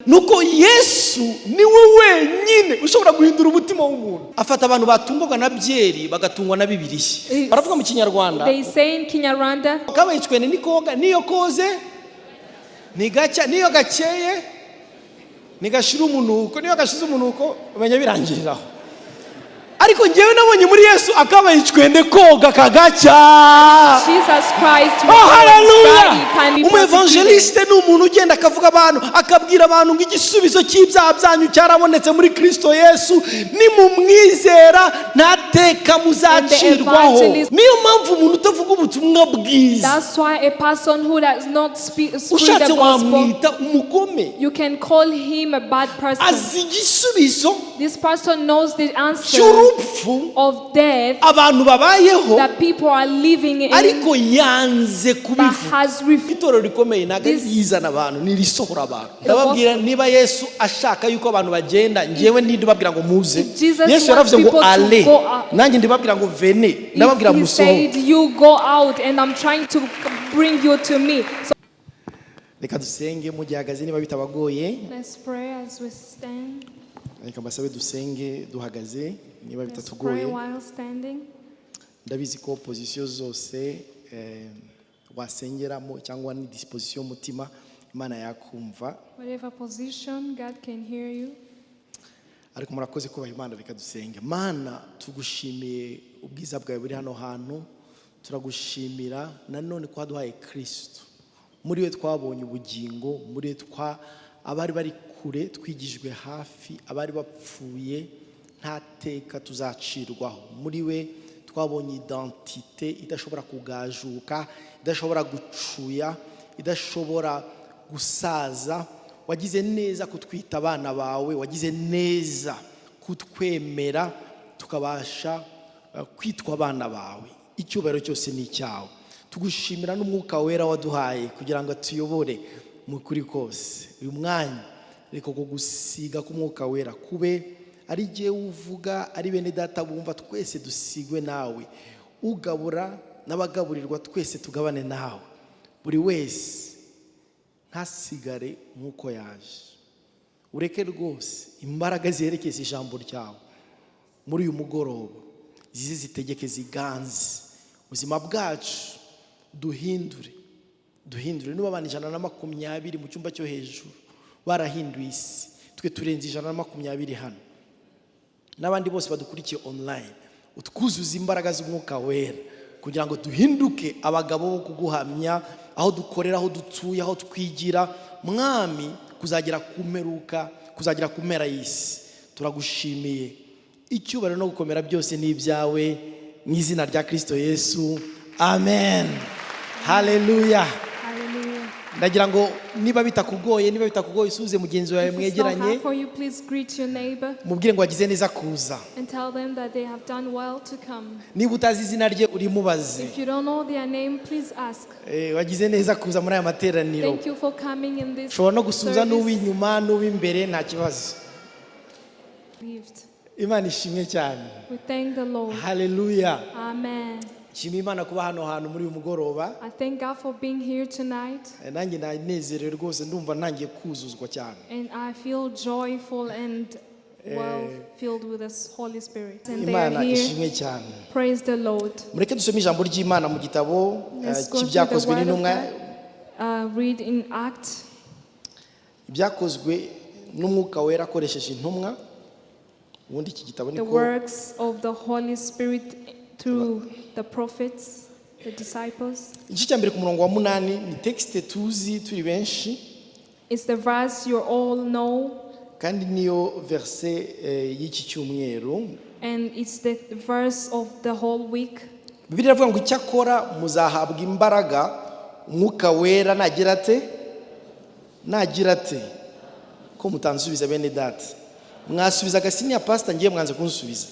nuko Yesu niwe wenyine ushobora guhindura umutima w'umuntu. Afata abantu batungwaga na byeri bagatungwa na Bibiliya. Baravuga mu Kinyarwanda. They say in Kinyarwanda. Akabaye icywende ni koga niyo koze ni gacya niyo gakeye ni gashira umunuko niyo gashize umunuko umenya birangiriraho. Ariko ngewe nabonye muri Yesu akabaye icywende koga kagacya. Jesus Christ. Oh, hallelujah. Umuevangeliste ni umuntu ugenda akavuga abantu akabwira abantu ngo igisubizo cy'ibyaha byanyu cyarabonetse muri Kristo Yesu, nimumwizera ntateka muzacirwaho. Niyo mpamvu umuntu utavuga ubutumwa bwiza. That's why a person who does not speak the ushatse gospel, wamwita umugome. you can call him a bad person. Azi igisubizo This person knows the answer of death abantu babayeho that people are living in, ariko yanze but kubivuga. has refused. Itorero rikomeye ntago yizana abantu nirisohora abantu. Ndababwira niba Yesu ashaka yuko abantu bagenda, ngewe ndibabwira ngo muze. Yesu yaravuze ngo ale, nanjye ndibabwira ngo vene, ndababwira musohoke. He said you go out and I'm trying to bring you to me. So reka dusenge mu gihagaze niba bitabagoye. let's pray as we stand. Reka mbasabe dusenge duhagaze niba Let's pray bitatugoye. while standing. Ndabizi ko position zose wasengeramo cyangwa ni disposition mutima Imana yakumva. Whatever position, God can hear you. Ariko murakoze kubaha Imana. Reka dusenge. Mana, tugushimiye ubwiza bwawe buri hano hantu, turagushimira nanone ko waduhaye Kristo. Muri we twabonye ubugingo, muri we abari bari kure twigijwe hafi, abari bapfuye nta teka tuzacirwaho. Muri we twabonye identite idashobora kugajuka, idashobora gucuya, idashobora gusaza. Wagize neza kutwita abana bawe, wagize neza kutwemera tukabasha kwitwa abana bawe. Icyubahiro cyose ni cyawe. Tugushimira n'umwuka wera waduhaye kugira ngo tuyobore mu kuri kose. Uyu mwanya reka kugusiga k'umwuka wera kube ari giye uvuga, ari bene data bumva, twese dusigwe nawe. Ugabura n'abagaburirwa twese tugabane nawe. Buri wese ntasigare nk'uko yaje. Ureke rwose imbaraga ziherekeza ijambo ryawe muri uyu mugoroba zize zitegeke ziganze ubuzima bwacu. Duhindure niba abantu 120 mu cyumba cyo hejuru barahinduye isi, twe turenze 120 hano n'abandi bose badukurikiye online. Utwuzuza imbaraga z'umwuka wera kugira ngo duhinduke abagabo bo kuguhamya, aho dukorera, aho dutuye, aho twigira. Mwami, kuzagera kumeruka, kuzagera kumera y'isi. Turagushimiye. Icyubahiro no gukomera byose ni ibyawe mu izina rya Kristo Yesu. Amen. Hallelujah. Ndagira ngo niba bitakugoye usuze mugenzi wawe mwegeranye, mubwire ngo wagize neza kuza. Niba utazi izina rye urimubaze. Wagize neza kuza muri aya materaniro. Ushobora no gusuza n'uw'inyuma n'uw'imbere, nta kibazo. Imana ishimwe cyane. Hallelujah. Amen. Imana kuba hano hantu muri uyu mugoroba. I thank God for being here tonight. Nanjye nanezerewe rwose, ndumva nangiye kuzuzwa cyane. And I feel joyful and well filled with the Holy Spirit. And Imana ishimwe cyane. Praise the Lord. Mureke dusome ijambo ry'Imana mu gitabo cy'ibyakozwe n'intumwa. Read in Acts. Ibyakozwe n'umwuka wera akoresheje intumwa. Ubundi iki gitabo niko. The works of the Holy Spirit through the prophets, the disciples. Igice cya mbere ku murongo wa 8 ni texte tuzi turi benshi. It's the verse you all know. Kandi niyo verse y'iki cyumweru. And it's the verse of the whole week. Bibiliya iravuga ngo icyakora muzahabwa imbaraga umwuka wera nagira ate ko mutansubiza bene data. Mwasubiza gasinya pastor, ngiye mwanze kunsubiza.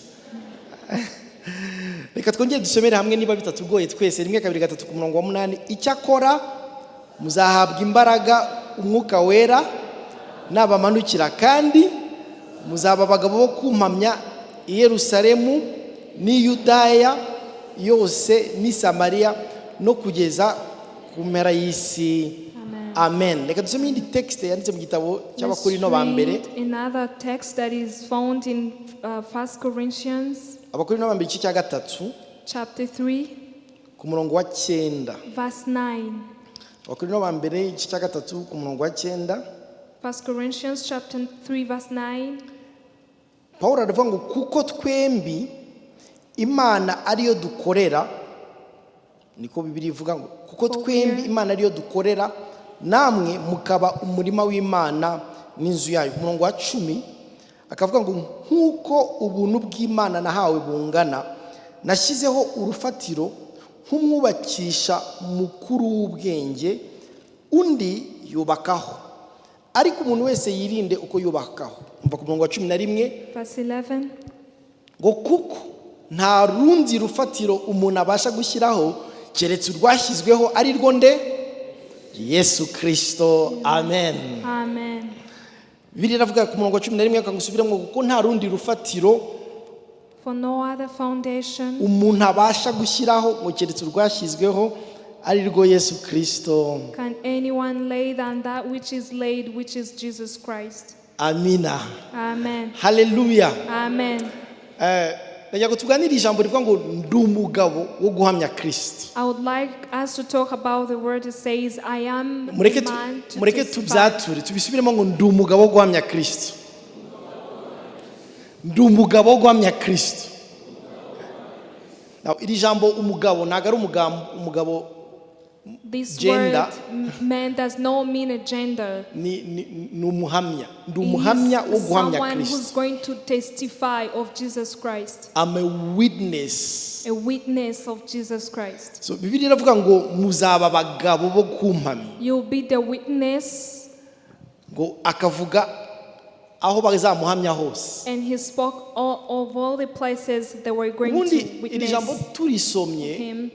Reka twongere dusomere hamwe niba bitatugoye twese. 1 2 3 ku murongo wa 8. Icyakora muzahabwa imbaraga umwuka wera nabamanukira, kandi muzaba abagabo bo kumpamya i Yerusalemu ni Yudaya yose ni Samaria no kugeza ku mpera y'isi. amen. Reka dusome indi text yanditse mu gitabo Let's cy'Abakorinto ba mbere. read another text that is found in 1 Corinthians Abakorinto ba mbere igice cya gatatu chapter 3, ku murongo wa 9. verse 9. Abakorinto ba mbere igice cya gatatu ku murongo wa 9. 1 Corinthians chapter 3, verse 9. Pawulo aravuga ngo kuko twembi Imana ariyo dukorera, niko Bibiliya ivuga ngo kuko twembi Imana ariyo dukorera, namwe mukaba umurima w'Imana n'inzu yayo. Ku murongo wa 10 akavuga ngo nkuko ubuntu bw'Imana nahawe bungana, nashyizeho urufatiro nk'umwubakisha mukuru w'ubwenge, undi yubakaho, ariko umuntu wese yirinde uko yubakaho. Umva ku murongo wa 11, Verse 11. ngo kuko nta rundi rufatiro umuntu abasha gushyiraho keretse urwashyizweho ari rwo nde? Yesu Kristo. Amen. Amen. Bibiliya iravuga ku murongo wa 11 akangusubiramo kuko nta rundi rufatiro For no other foundation umuntu abasha gushyiraho ngo keretse urwashyizweho ari rwo Yesu Kristo. can anyone lay than that which is laid, which is Jesus Christ. Amina. Amen. Hallelujah. Amen. Najya kutuganira ijambo rivuga ngo ndi umugabo wo guhamya Kristo. I would like us to talk about the word that says, I am Mureke the man to mureke testify. tubyature tubisubiremo ngo ndi umugabo wo guhamya Kristo. Ndi umugabo wo guhamya Kristo. Now iri jambo umugabo ntago ari umugabo This gender. word man does not mean a gender. ni umuhamya. Ndi It umuhamya wo is guhamya someone who's Kristo. going to testify of Jesus Christ. I'm a witness. A witness of Jesus Christ. So Bibiliya iravuga ngo muzaba abagabo bo kumpamya. You'll be the witness. Ngo akavuga aho bazamuhamya hose. And he spoke of all the places that were going Ubundi to iri jambo witness turisomye him.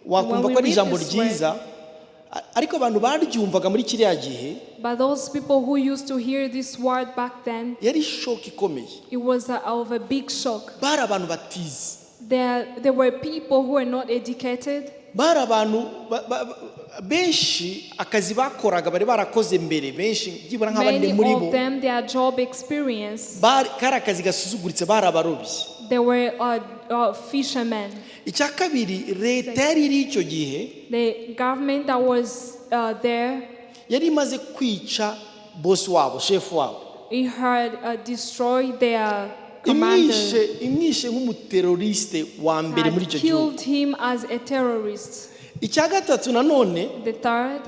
wakumva When ko we ari read ijambo this word, ryiza, ariko abantu baryumvaga muri kiriya gihe but those people who used to hear this word back then, yari shock ikomeye. it was of a big shock. Bari abantu batize, There were people who were not educated. bari abantu benshi akazi bakoraga bari barakoze mbere, benshi byibura nk'abandi Many muri bo of them, their job experience, kari akazi gasuzuguritse, bari abarobyi. they were fishermen. Icya kabiri, leta yari iri icyo gihe The government that was there, yari imaze kwica boss wabo, chef wabo, it had destroyed their commander, imwishe nk'umuteroriste wa mbere muri had icyo gihugu. killed him as a terrorist. Icya gatatu nanone, The third,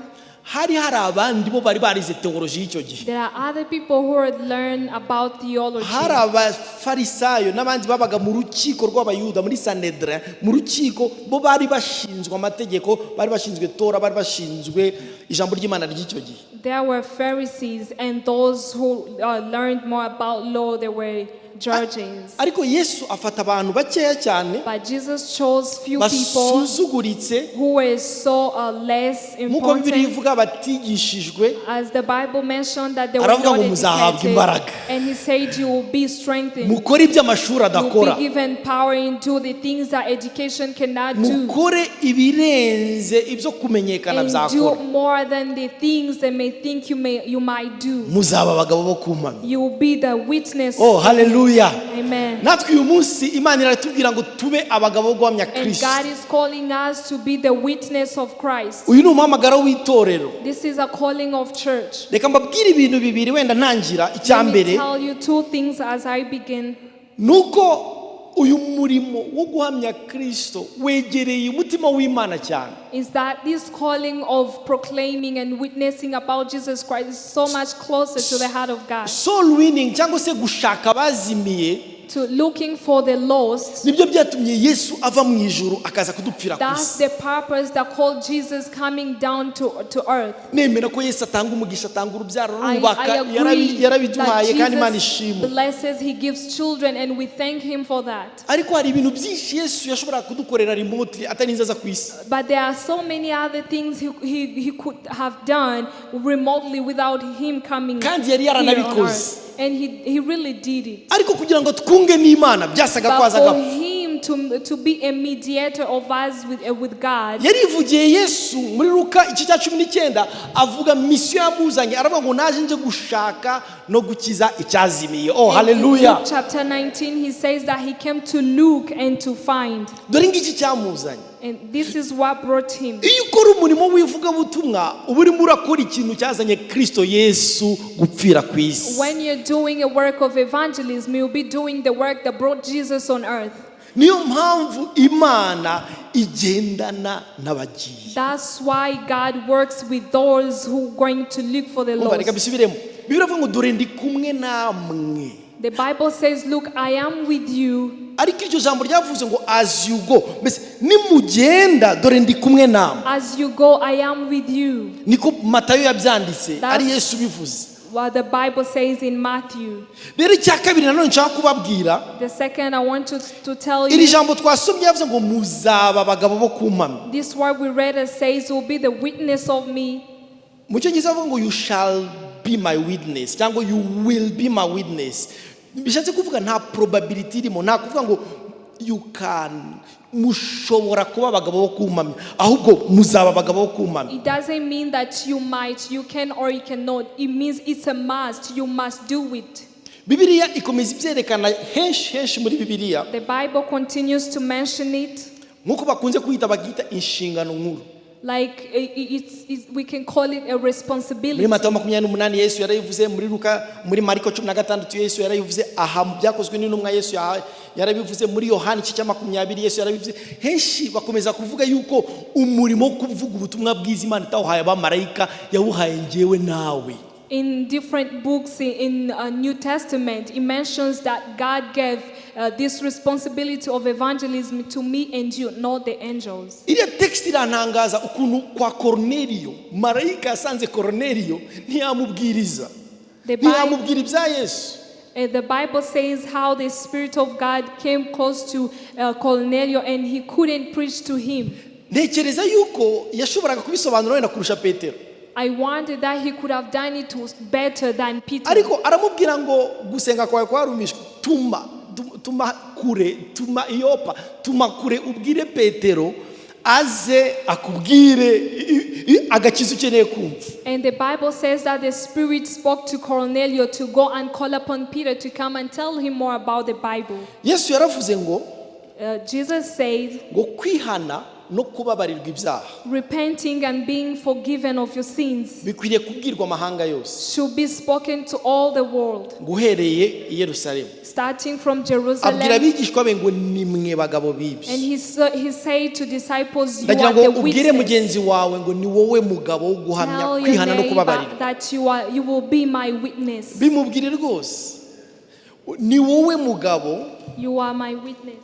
hari abandi bo bari barize teoloji y'icyo gihe. there are other people who had learned about theology. Hari abafarisayo n'abandi babaga mu rukiko rw'abayuda muri Sanhedrin, mu rukiko bo bari bashinzwe amategeko, bari bashinzwe Tora, bari bashinzwe ijambo ry'Imana ry'icyo gihe. There were Pharisees and those who learned more about law. They were judges. Ariko Yesu afata abantu bakeya cyane But Jesus chose few people basuzuguritse, who were so less nk'uko Bibiliya important. ivuga batigishijwe. As the Bible mentioned that they were Aravuga not ngo muzahabwa educated, imbaraga, and he said you will be strengthened. mukore ibyo amashuri You'll adakora, be given power into the things that education cannot do. mukore ibirenze ibyo kumenyekana And do byakora, more than the things they may think you might do. muzaba abagabo bo kumpamya. You will be the witness. Oh, hallelujah. Amen. Natwe uyu munsi Imana iratubwira ngo tube abagabo bo guhamya And Kristo. God is calling us to be the witness of Christ. Uyu ni umuhamagaro w'itorero. This is a calling of church. Reka mbabwire ibintu bibiri wenda ntangira. Icya Let me mbere tell you two things as I begin. nuko uyu murimo wo guhamya Kristo wegereye umutima w'Imana cyane. Is that this calling of proclaiming and witnessing about Jesus Christ is so much closer to the heart of God. Soul winning cyangwa se gushaka abazimiye To looking for the lost. nibyo byatumye Yesu ava mu ijuru akaza kudupfira ku That's isi. the purpose that called Jesus coming down to earth. Nemera ko Yesu atanga umugisha, atanga urubyaro, I rubaka, agree yarabiduhaye that kandi Imana Jesus ishimwe. blesses, he gives children, and we thank him for that. Ariko hari ibintu byinshi Yesu yashobora kudukorera remotely atarinze aza ku isi. But there are so many other things he could have done remotely without him coming Kandi yari here on yaranabikoze. earth. And he really did it. Ariko kugira ngo twunge n'Imana byasaga ko But azaga. for him to be a mediator of us with God. yarivugiye Yesu muri Luka 19 avuga mission yamuzanye aravuga ngo naje nje gushaka no gukiza icyazimiye. Oh hallelujah. In Luke chapter 19 he says that he came to look and to find. dore ngiki cyamuzanye. And this is what brought him. iyo ukora umurimo w'ivugabutumwa uba urimo urakora ikintu cyazanye Kristo Yesu gupfira ku isi. When you're doing a work of evangelism, you'll be doing the work that brought Jesus on earth. niyo mpamvu Imana igendana n'abagiye. That's why God works with those who are going to look for the Reka lost. bisubiremo. Bibiri avuga ngo dore ndi kumwe namwe. The Bible says, look, I am with you. ariko iryo jambo ryavuze ngo as you go, mbese nimugenda dore ndi kumwe namwe. As you go, I am with you. niko Matayo yabyanditse ari Yesu bivuze. What the Bible says in Matthew. rero icya kabiri nanone nshaka kubabwira, The second I want to tell iri you, jambo twasomye yavuze ngo muzaba abagabo bo kumpamya. this word we read it says will be the witness of me. mu cyongereza avuga ngo you shall be my witness cyangwa you will be my witness. bishatse kuvuga nta probability irimo, nta kuvuga ngo you can, mushobora kuba abagabo bo kumpamya, ahubwo muzaba abagabo bo kumpamya. It doesn't mean that you might, you can or you cannot. It means it's a must. You must do it. Bibiliya ikomeza ibyerekana henshi muri Bibiliya, The Bible continues to mention it. nkuko bakunze kwita bagita inshingano nkuru. Like we can call it a responsibility. muri Matayo 28 Yesu yarayivuze, muri Luka, muri Mariko 16 Yesu yarayivuze, aha mu byakozwe n'intumwa Yesu yarabivuze, muri Yohana 20 Yesu yarabivuze. henshi bakomeza kuvuga yuko umurimo wo kuvuga ubutumwa bwiza Imana itawuhaye abamarayika yawuhaye njyewe nawe. In different books in New Testament, it mentions that God gave this responsibility of evangelism to me and you, not the angels. iriya text irantangaza ukuntu kwa Korneliyo marayika yasanze Korneliyo ntiyamubwiriza, ntiyamubwira ibya Yesu. The Bible says how the Spirit of God came close to Cornelius and he couldn't preach to him. ntekereza yuko yashoboraga kubisobanura wenda kurusha Petero, I wondered that he could have done it better than Peter. ariko aramubwira ngo gusenga kwawe kwarumishwe, tuma kure, tuma Yopa, tuma kure ubwire Petero aze akubwire agakiza ukeneye kumva. And the Bible says that the Spirit spoke to Cornelius to go and call upon Peter to come and tell him more about the Bible. Yesu yaravuze ngo Jesus said, ngo kwihana no kubabarirwa ibyaha repenting and being forgiven of your sins bikwiriye kubwirwa amahanga yose, should be spoken to all the world, guhereye i Yerusalemu. starting from abwira Jerusalem. abigishwa be ngo nimwe bagabo bibye. And he said to disciples, you ndagira are ngo the ubwire witness. mugenzi wawe ngo ni wowe mugabo wo guhamya Tell your kwihana no neighbor kubabarirwa. that you will be my witness. bimubwire rwose, ni wowe mugabo, You are my witness.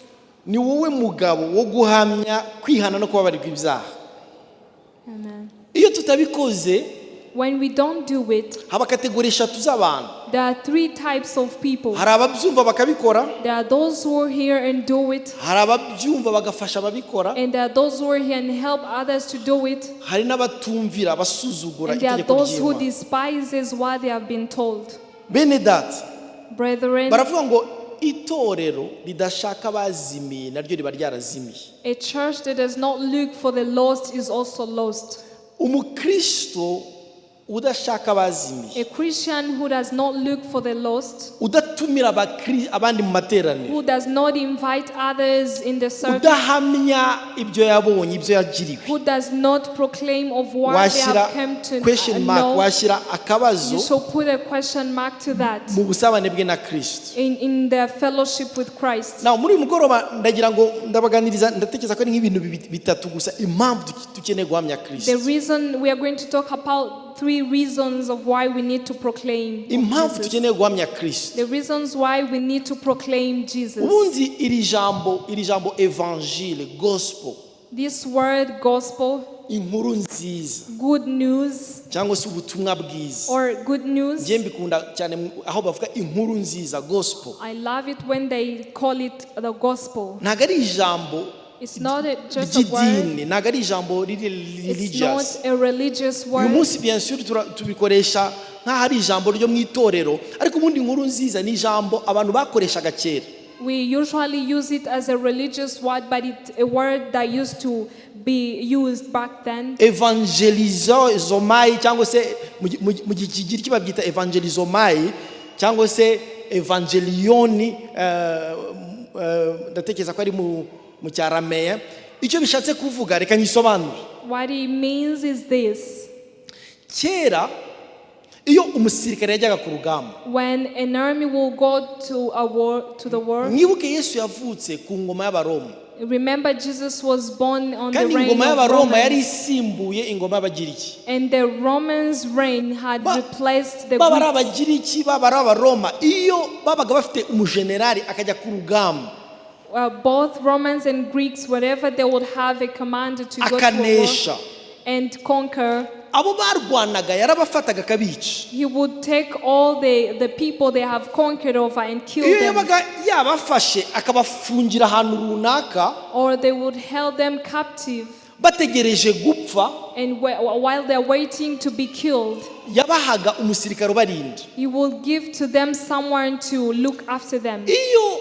ni wowe mugabo wo guhamya kwihana no kubabarirwa ibyaha. Amen. iyo tutabikoze When we don't do it, haba kategori eshatu z'abantu. there are three types of people. hari ababyumva bakabikora, There are those who are here and do it, hari ababyumva bagafasha ababikora, and there are those who are here and help others to do it, hari n'abatumvira basuzugura and there are itegeko those who ry'Imana. despises what they have been told. bene data Brethren, baravuga ngo itorero ridashaka abazimiye naryo riba ryarazimiye. a church that does not look for the lost is also lost. umukristo udashaka abazimiye, A Christian who does not look for the lost, udatumira abandi mu materaniro, who does not invite others in the service, udahamya ibyo yabonye ibyo yagiriwe, who does not proclaim of what they washyira have come to question mark, know, washyira akabazo you shall put a question mark to that mu busabane bwe na Kristo. in their fellowship with Christ. Now muri uyu mugoroba ndagira ngo ndabaganiriza, ndatekereza ko ari nk'ibintu bitatu gusa impamvu dukeneye guhamya The Kristo. reason we are going to talk about three reasons of why we need to proclaim impamvu Jesus. dukeneye guhamya Kristo. The reasons why we need to proclaim Jesus. ubundi iri jambo evangile, gospel, This word gospel, inkuru nziza good news cyangwa se ubutumwa bwiza, or good news. njye mbikunda cyane aho bavuga inkuru nziza, gospel. I love it when they call it the gospel. ntabwo ari ijambo It's not just a word. ry'idini, ntabwo ari ijambo riri It's religious. not a religious uyu word. munsi bien sûr tubikoresha nk'aho ari ijambo ryo mu itorero, ariko ubundi inkuru nziza ni ijambo abantu bakoreshaga kera. We usually use it as a religious word, but it's a word that used to be used back then. Evangelizomai cyangwa se mu gikigiriki babyita evangelizomai cyangwa se evangelioni ndatekereza ko ari mu cyarameya. Icyo bishatse kuvuga reka nyisobanure. What it means is this. Kera iyo umusirikare yajyaga ku rugamba, When an army will go to a war, to the war, mwibuke Yesu yavutse ku ngoma y'Abaroma. remember Jesus was born on the Kandi reign ingoma of y'Abaroma yari Romans, isimbuye ingoma y'Abagiriki. and the Romans' reign had replaced the Baba ari Greeks. Abagiriki, baba ari Abaroma, iyo babaga bafite umujenerali akajya ku rugamba, Both Romans and Greeks, wherever they would have a commander to go to a akanesha, war and conquer, abo barwanaga yarabafataga akabica. he would take all the people they have conquered over and kill Iyo them, yabaga yabafashe akabafungira ahantu runaka or they would held them captive, bategereje gupfa, and while they're waiting to be killed, yabahaga umusirikare ubarinda. he will give to them someone to look after them. Iyo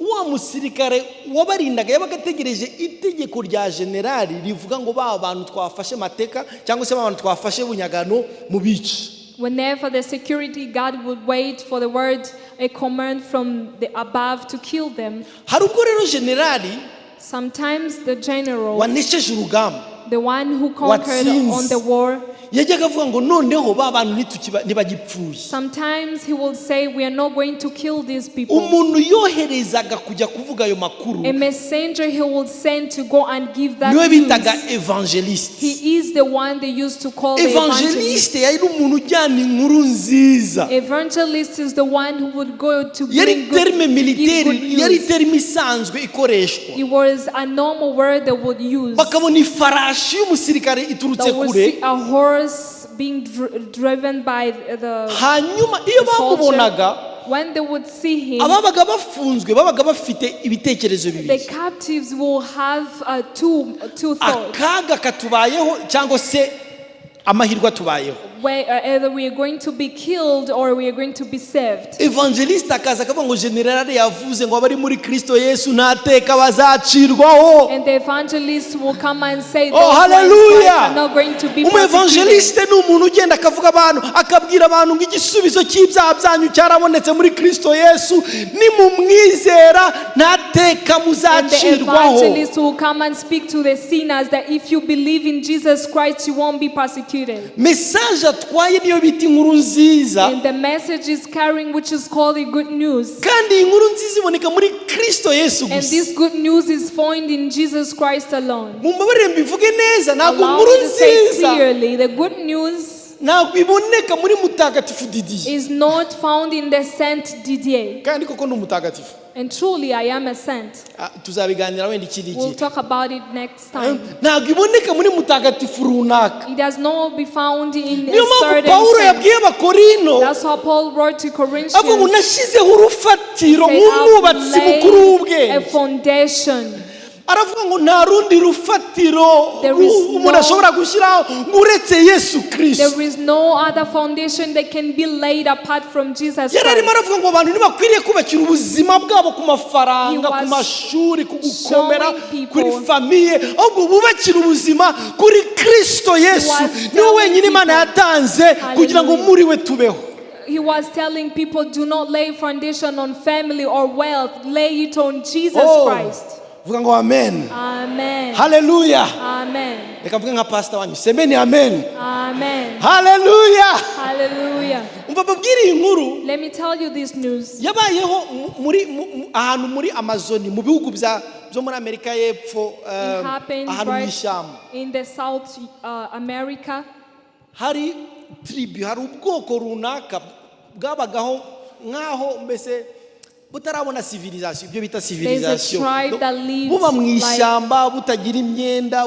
wa musirikare wabarindaga yabaga ategereje itegeko rya generali rivuga ngo ba bantu twafashe mateka cyangwa se ba bantu twafashe bunyagano mu bice. Whenever the security guard would wait for the word, a command from the above to kill them, Hari ubwo rero generali sometimes the general, wanesheje urugamba the one who conquered Watsinze. on the war, yajyaga avuga ngo noneho ba bantu ntibagipfuye. sometimes he will say, we are not going to kill these people. Umuntu yoherezaga kujya kuvuga ayo makuru A messenger he will send to go and give that niwe bitaga news. evangeliste. He is the one they used to call the evangelist. Evangeliste yari umuntu ujyana inkuru nziza. Evangelist is the one who would go to Yari bring good, terme give militaire, good yari news. terme isanzwe ikoreshwa. It was a normal word they would use. Bakabona ifarashi y'umusirikare iturutse They would kure, see a horse being driven by the hanyuma iyo bamubonaga soldier. When they would see him, ababaga bafunzwe babaga bafite ibitekerezo the bibiri. captives will have two thoughts. Akaga katubayeho cyangwa se amahirwe atubayeho. Either we are going to be killed or we are going to be saved. Evangeliste akaza akavuga ngo generale yavuze ngo abari muri Kristo Yesu ntateka bazacirwaho. And the evangelist will come and say, Oh, those who are in hallelujah. Christ are not going to be persecuted. Evangeliste ni umuntu ugenda akavuga abantu akabwira abantu ngo igisubizo cy'ibyaha byanyu cyarabonetse muri Kristo Yesu, nimumwizera ntateka And the muzacirwaho. evangelist will come and speak to the sinners that if you believe in Jesus Christ, you won't be persecuted. Message atwaye niyo bita inkuru nziza, And the message is carrying, which is called the good news. kandi iyi nkuru nziza iboneka muri Kristo Yesu And gusa. this good news is found in Jesus Christ alone. Mumbabarire mbivuge neza, ntabwo Allow inkuru me to say nziza clearly, the good news ntabwo iboneka muri mutagatifu Didier. is not found in the Saint Didier. Kandi koko ni umutagatifu. And truly, I am a saint. Tuzabiganira wenda ikindi We'll gihe. talk about it next time. Ntabwo iboneka muri mutagatifu runaka. It does not be found in Niyo a mpamvu certain Pawulo saint. yabwiye Abakorino That's how Paul wrote to Corinthians. avuga ngo nashyizeho urufatiro Say, nk'umwubatsi "I've mukuru laid a w'ubwenge." foundation. Aravuga ngo nta rundi rufatiro There is umuntu no- ashobora gushyiraho uretse Yesu Kristo. There is no other foundation that can be laid apart from Jesus Yari arimo Christ. aravuga ngo abantu ntibakwiriye kubakira ubuzima bwabo ku He mafaranga, was ku mashuri, ku gukomera, showing people- kuri famiye, ahubwo bubakira ubuzima kuri Kristo Yesu. was Niwe telling wenyine Imana people- yatanze kugira ngo Hallelujah. muri we tubeho. He was telling people, do not lay foundation on family or wealth. Lay it on Jesus Christ. Vuga ngo amen. Amen. Haleluya. Amen. Reka mvuge nka pastor wanyu, semeni amen. Amen. Haleluya. Hallelujah. Umva babwire iyi nkuru Let me tell you this news. yabayeho ahantu muri Amazoni, mu bihugu byo muri Amerika y'Epfo, It happened ahantu mu right ishyamba. in the South America. Hari tribu, hari ubwoko runaka bwabagaho nk'aho mbese butarabona civilisation, ibyo bita civilisation. tribe that lives Buba mu like- ishyamba, butagira imyenda,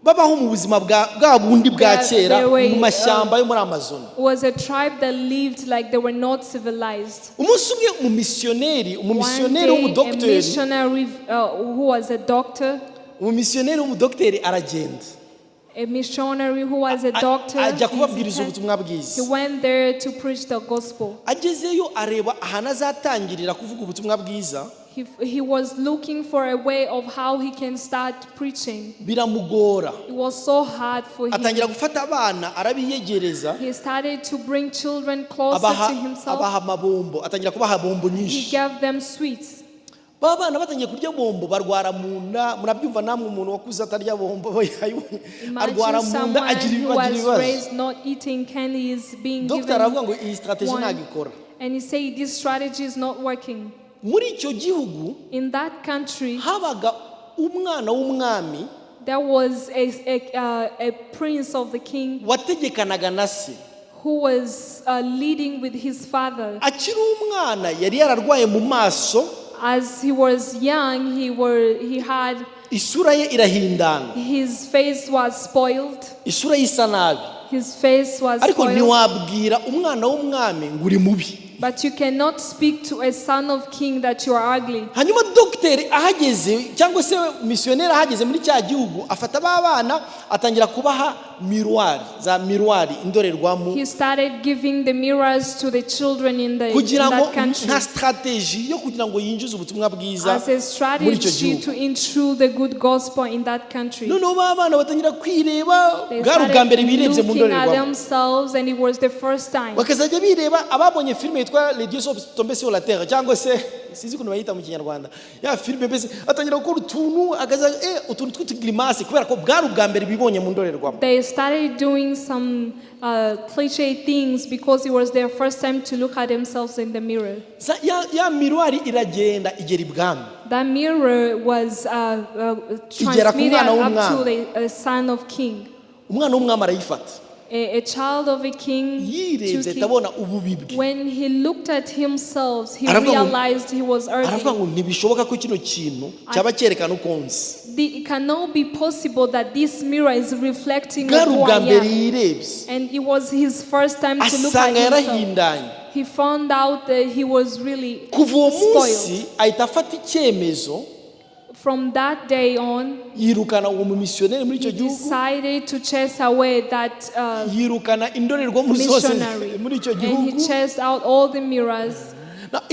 babaho mu buzima bwa bundi bwa kera There were, mu mashyamba yo muri Amazon. Was a tribe that lived like they were not civilized. Umunsi umwe umumisiyoneri One day, a w'umudokiteri, missionary who was a doctor, umumisiyoneri w'umudokiteri aragenda. a missionary who was a doctor. ajya kubabwiriza ubutumwa He bwiza. went there to preach the gospel. Agezeyo areba ahantu azatangirira kuvuga ubutumwa bwiza. He was looking for a way of how he can start preaching. Biramugora. It was so hard for him. Atangira gufata abana arabiyegereza. He started to bring children closer to himself. Abaha mabombo, atangira kubaha bombo nyinshi. He gave them sweets. Babana batangiye kurya bombo barwara munda, murabyumva namwe umuntu wakuze atarya bombo arwara munda agira ibibazo. Raised not eating candies being given. Dr. aravuga ngo iyi strategy ntagikora. And he said this strategy is not working. Muri icyo gihugu, in that country, habaga umwana w'umwami, there was a prince of the king wategekanaga na se, who was leading with his father. Akiri umwana yari yararwaye mu maso. As he was young, he had isura ye irahindana. His face was spoiled. Isura ye isa nabi. His face was ariko spoiled. ntiwabwira umwana w'umwami ngo uri mubi. But you cannot speak to a son of king that you are ugly. Hanyuma docteur ahageze cyangwa se missionnaire ahageze muri cya gihugu afata babana atangira kubaha miroir indorerwamo. He started giving the mirrors to the children in that country. Nta strategy yo kugira ngo yinjize ubutumwa bwiza. As a strategy to intrude the good gospel in that country. No babana batangira kwireba bwari ubwa mbere birebye mu ndorerwamo. Themselves, and it was the first time. Bakazajya bireba ababonye filime yitwa Les Dieux sont tombés sur la terre cyangwa se sinzi ukuntu bayita mu Kinyarwanda. Ya filime mbese atangira gukora utuntu agaza utuntu tw'utuglimase kubera ko bwari ubwa mbere bibonye mu ndorerwamo. They started doing some cliche things because it was their first time to look at themselves in the mirror. Ya miroir iragenda igera ibwami. That mirror was transmitted up to the son of king. Umwana w'umwami arayifata. A child of a king, when he looked at himself, he realized he was ugly. It cannot be possible that this mirror is reflecting who I am. And it was his first time to look at himself. He found out that he was really spoiled. From that day on, he decided to chase away that missionary, and he chased out all the mirrors. But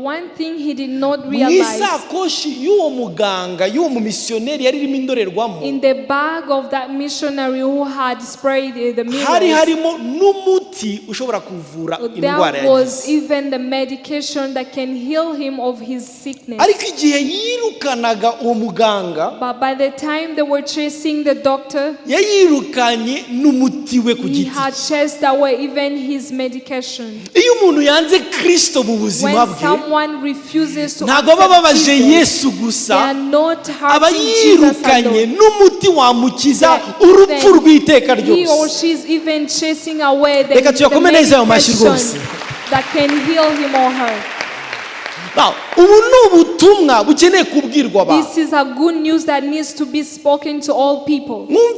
one thing he did not realize, in the bag of that missionary who had sprayed the mirrors, there was even the medication that can heal him of his sickness. But by the time they were chasing the doctor, he had chased away even his medication. When someone refuses to accept Jesus, they are not hurting Jesus alone. He or she is even chasing away the medication that can heal him or her. This is a good news that needs to be spoken to all people. Good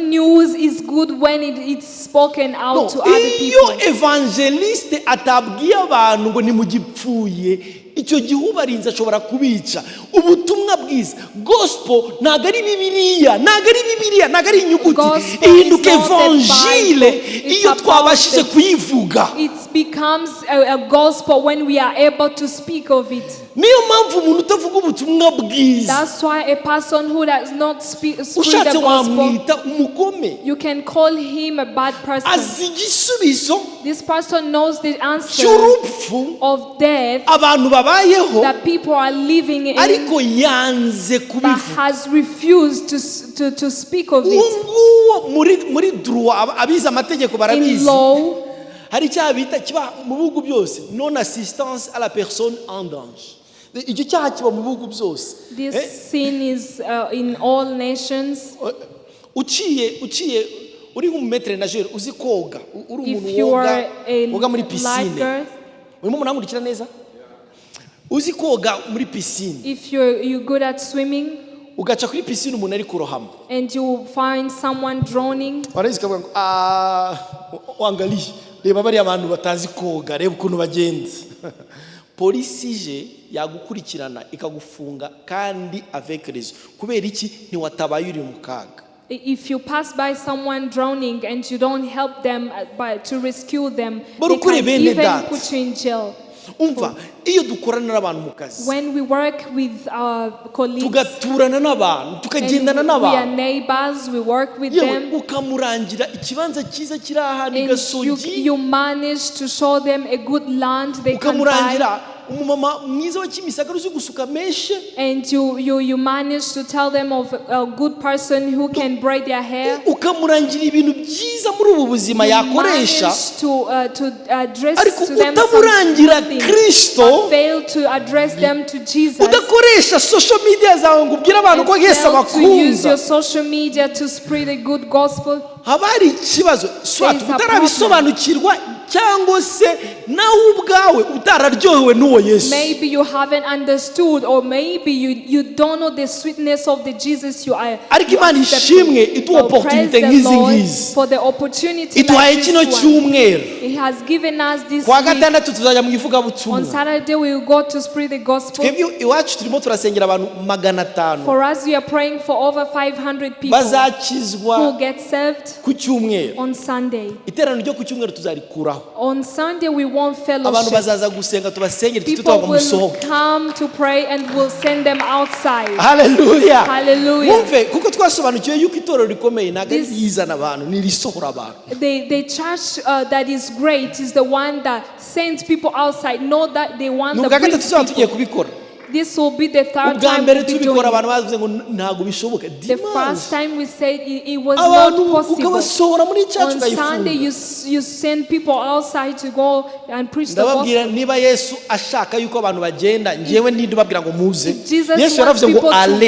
news is good when it's spoken out to other people. Icyo gihe ubarinze ashobora kubica. Ubutumwa bwiza gospel ntago ari bibiliya, ntago ari inyuguti, ihinduka evangile iyo twabashije kuyivuga. It becomes a gospel when we are able to speak of it. Niyo mpamvu umuntu utavuga ubutumwa bwiza, that's why a person who does not speak the gospel, you can call him a bad person. This person knows the answer of death that people are living in, but has refused to speak of it. In law, hari icyaha bita kiba mu bihugu byose, non assistance à la personne en danger. Icyo cyaha kiba mu bihugu byose. This sin is in all nations. Uciye uri nk'umumetre nageur uzi koga, uri umuntu woga muri piscine. Urimo munangurikira neza? Uzi koga muri piscine. If you're good at swimming, ugaca kuri piscine umuntu ari kurohama, and you find someone drowning, warazikavuga ngo wangali reba bari abantu batazi koga, reba ukuntu bagenda. polisi ije yagukurikirana ikagufunga kandi avec raison kubera iki ntiwatabaye uri mu kaga. If you pass by someone drowning and you don't help them to rescue them, they can even put you in jail. Umva, iyo dukorana n'abantu mu kazi, when we work with our colleagues, tugaturana n'abantu, tukagendana n'abantu, we are neighbors, we work with them, ukamurangira ikibanza cyiza kiri ahantu igasogi, you manage to show them a good land they can buy, umumama mwiza wa Kimisagara uzi gusuka meshe, and you manage to tell them of a good person who can braid their hair, ukamurangira ibintu byiza muri ubu buzima yakoresha, to address ariko to them utamurangira Kristo, fail to address them to Jesus, udakoresha social media zawe ngo ubwire abantu ko Yesu abakunza, to use your social media to spread a good gospel, habari ikibazo utarabisobanukirwa cyangwa se nawe ubwawe utararyohewe n'uwo Yesu. Maybe you haven't understood, or maybe you don't know the sweetness of the Jesus you are. Ariko Imana ishimwe itu opportunity nk'izi ngizi, for the opportunity ituhaye kino cyumweru. He has given us this kwa gatandatu tuzajya mu ivugabutumwa. On Saturday we will go to spread the gospel. Twebwe iwacu turimo turasengera abantu 500. For us we are praying for over 500 people bazakizwa who get saved ku cyumweru. On Sunday. Iterano ryo ku cyumweru tuzarikuraho. On Sunday we won't fellowship. Abantu bazaza gusenga tubasengere tutaba musohoke. People will come to pray and we'll send them outside. Hallelujah. Hallelujah. Mumve kuko twasobanukiwe yuko itorero rikomeye naga yizana abantu nirisohora abantu. The church that is great is the one that sends people outside. Know that they want the people. This will be the third time we'll be doing it. The first time we said it was not possible. On Sunday you send people outside to go and preach the gospel. If Jesus wants people to go out,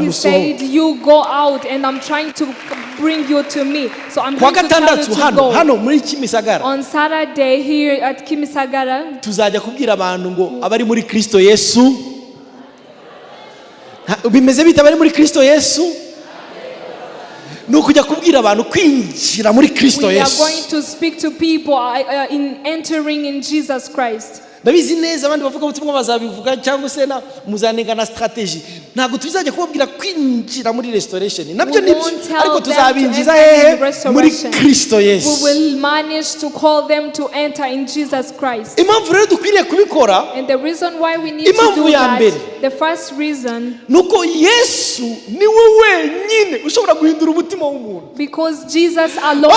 he said you go out and I'm trying to bring you to me. So I'm going to tell you to go. On Saturday here at Kimisagara, abari muri Kristo Yesu bimeze bita abari muri Kristo Yesu nukujya kubwira abantu kwinjira muri Kristo Yesu. We are going to speak to people in entering in Jesus Christ. Ndabizi neza abandi bavuga ubutumwa bazabivuga cyangwa se na muzanenga na strategy ntago tuzajya kubabwira kwinjira muri restoration nabyo nibyo ariko tuzabinjiza hehe muri Kristo Yesu. We will manage to call them to enter in Jesus Christ. Impamvu rero dukwiriye kubikora, and the reason why we need to do that, the first reason, nuko Yesu niwe wenyine ushobora guhindura umutima w'umuntu, because Jesus alone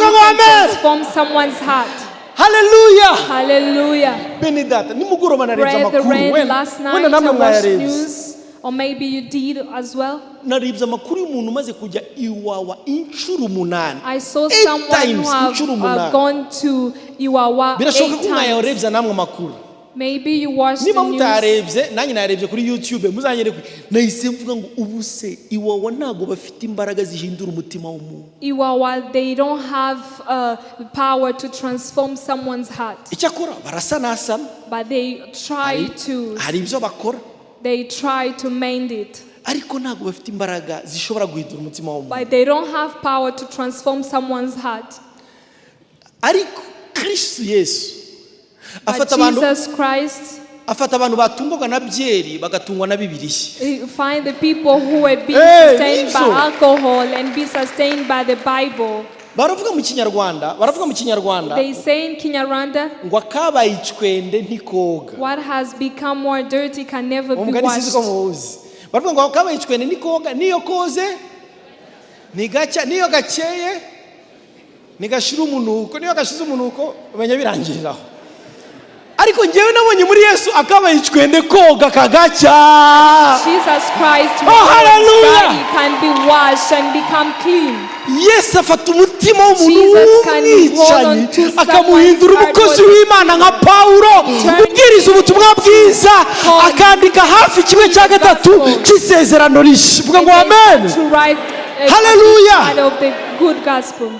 can transform someone's heart. Hallelujah. Hallelujah. Benedata nimugoroba narebye amakuru last night I watched news, or maybe you did as well. Narebye amakuru y'umuntu umaze kujya Iwawa inshuro 8. I saw someone who have gone to Iwawa 8 times. namwe amakuru. Maybe you watched the news. Mutarebye nanjye narebye kuri YouTube muzanyere nahise mvuga ngo ubuse Iwawa ntago bafite imbaraga zihindura umutima w'umuntu. Iwawa, they don't have the power to transform someone's heart. Icyakora barasanasana. But they try to. Hari ibyo bakora. They try to mend it. Ariko ntago bafite imbaraga zishobora guhindura umutima w'umuntu. But they don't have power to transform someone's heart. Ariko Kristo Yesu Jesus Christ, afata abantu batungwa na byeri bagatungwa na Bibiliya. Find the people who are being sustained by alcohol and be sustained by the Bible. Baravuga mu Kinyarwanda, They say in Kinyarwanda, ngo akabaye ICWENDE ntikoga. What has become more dirty can never be washed. Baravuga ngo akabaye ICWENDE ntikoga, niyo koze nigacya, niyo gakeye nigashira umunuko, niyo gashize umunuko umenya birangiriraho. Ariko ngewe nabonye muri Yesu akabaye ICWENDE koga kagacya. Jesus Christ can be washed and become clean. Yesu afata umutima w'umuntu w'umwicanyi akamuhindura umukozi w'Imana nka Pawulo ubwiriza ubutumwa bwiza akandika hafi 1/3 cy'isezerano rishya. Vuga ngo amen. Hallelujah. Of the good gospel.